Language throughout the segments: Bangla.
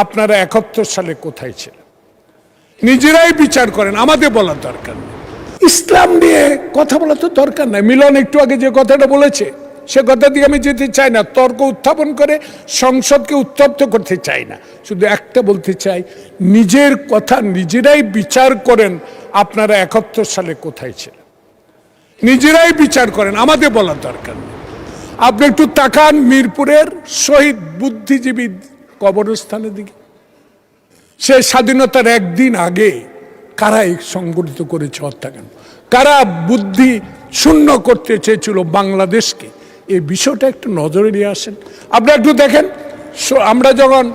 আপনারা 71 সালে কোথায় ছিলেন? নিজেরাই বিচার করেন, আমাদের বলার দরকার নেই। ইসলাম নিয়ে কথা বলা তো দরকার নাই। মিলন একটু আগে যে কথাটা বলেছে সে কথা দিয়ে আমি যেতে চাই না, তর্ক উত্থাপন করে সংসদকে উত্তপ্ত করতে চাই না। শুধু একটা বলতে চাই, নিজের কথা নিজেরাই বিচার করেন, আপনারা 71 সালে কোথায় ছিলেন? নিজেরাই বিচার করেন, আমাদের বলার দরকার নেই। আপনি একটু তাকান মিরপুরের শহীদ বুদ্ধিজীবী কবরস্থানের দিকে। সে স্বাধীনতার একদিন আগে কারা সংগঠিত করেছে হত্যাকাণ্ড, কারা বুদ্ধি শূন্য করতে চেয়েছিল বাংলাদেশকে, এই বিষয়টা একটু নজরে নিয়ে আসেন। আপনারা একটু দেখেন, আমরা যখন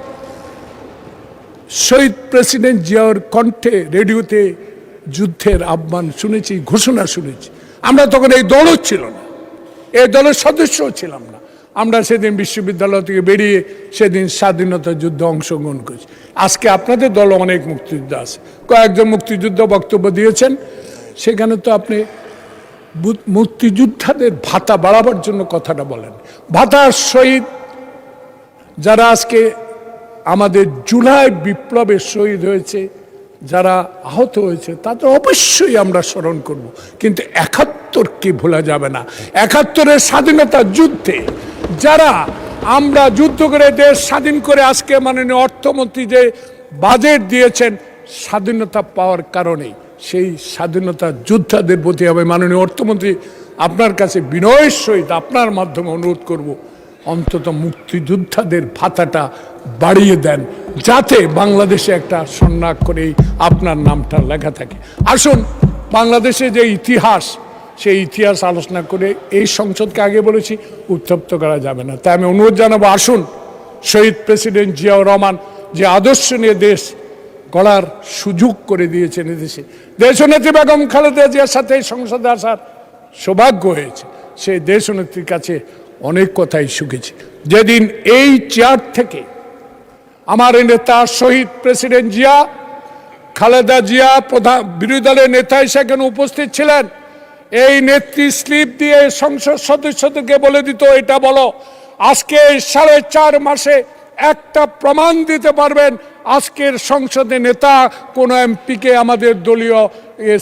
শহীদ প্রেসিডেন্ট জিয়াউর কণ্ঠে রেডিওতে যুদ্ধের আহ্বান শুনেছি, ঘোষণা শুনেছি, আমরা তখন এই দলও ছিল না, এই দলের সদস্যও ছিলাম না। আমরা সেদিন বিশ্ববিদ্যালয় থেকে বেরিয়ে সেদিন স্বাধীনতা যুদ্ধে অংশগ্রহণ করেছি। আজকে আপনাদের দল অনেক মুক্তিযোদ্ধা আছে, কয়েকজন মুক্তিযুদ্ধ বক্তব্য দিয়েছেন, সেখানে তো আপনি মুক্তিযোদ্ধাদের ভাতা বাড়াবার জন্য কথাটা বলেন। ভাতা শহীদ যারা আজকে আমাদের জুলাই বিপ্লবে শহীদ হয়েছে, যারা আহত হয়েছে, তাদের অবশ্যই আমরা স্মরণ করব, কিন্তু 71কে ভোলা যাবে না। 71-এর স্বাধীনতা যুদ্ধে যারা আমরা যুদ্ধ করে দেশ স্বাধীন করে আজকে মাননীয় অর্থমন্ত্রী যে বাজেট দিয়েছেন স্বাধীনতা পাওয়ার কারণেই, সেই স্বাধীনতা যোদ্ধাদের প্রতি হবে মাননীয় অর্থমন্ত্রী আপনার কাছে বিনয়ের সহিত আপনার মাধ্যমে অনুরোধ করব, অন্তত মুক্তিযোদ্ধাদের ভাতাটা বাড়িয়ে দেন, যাতে বাংলাদেশে একটা স্বর্ণাক্ষরেই আপনার নামটা লেখা থাকে। আসুন, বাংলাদেশে যে ইতিহাস, সেই ইতিহাস আলোচনা করে এই সংসদকে আগে বলেছি উত্তপ্ত করা যাবে না। তাই আমি অনুরোধ জানাবো, আসুন শহীদ প্রেসিডেন্ট জিয়াউর রহমান যে আদর্শ নিয়ে দেশ গড়ার সুযোগ করে দিয়েছেন এদেশে, দেশনেত্রী বেগম খালেদা জিয়ার সাথে এই সংসদে আসার সৌভাগ্য হয়েছে, সেই দেশনেত্রীর কাছে অনেক কথাই শিখেছি। যেদিন এই চেয়ার থেকে আমার নেতা শহীদ প্রেসিডেন্ট জিয়া, খালেদা জিয়া প্রধান বিরোধী দলের নেতা সেখানে উপস্থিত ছিলেন, এই নেত্রী স্লিপ দিয়ে সংসদ সদস্যদেরকে বলে দিত, এটা বলো আজকে 4.5 মাসে একটা প্রমাণ দিতে পারবেন আজকের সংসদে নেতা কোন এমপিকে আমাদের দলীয়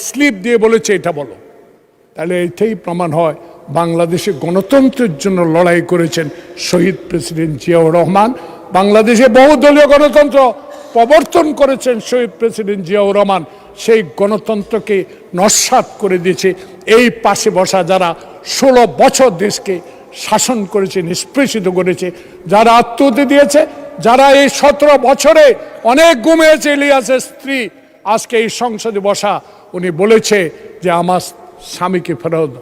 স্লিপ দিয়ে বলেছে এটা বলো। তাহলে এটাই প্রমাণ হয় বাংলাদেশে গণতন্ত্রের জন্য লড়াই করেছেন শহীদ প্রেসিডেন্ট জিয়াউর রহমান। বাংলাদেশে বহুদলীয় গণতন্ত্র প্রবর্তন করেছেন শহীদ প্রেসিডেন্ট জিয়াউর রহমান, সেই গণতন্ত্রকে নস্যাৎ করে দিয়েছে এই পাশে বসা যারা 16 বছর দেশকে শাসন করেছে, নিষ্পেষিত করেছে, যারা আত্মহত্যা দিয়েছে, যারা এই 17 বছরে অনেক ঘুমিয়েছে। ইলিয়াসের স্ত্রী আজকে এই সংসদে বসা, উনি বলেছে যে আমার স্বামীকে ফেরত।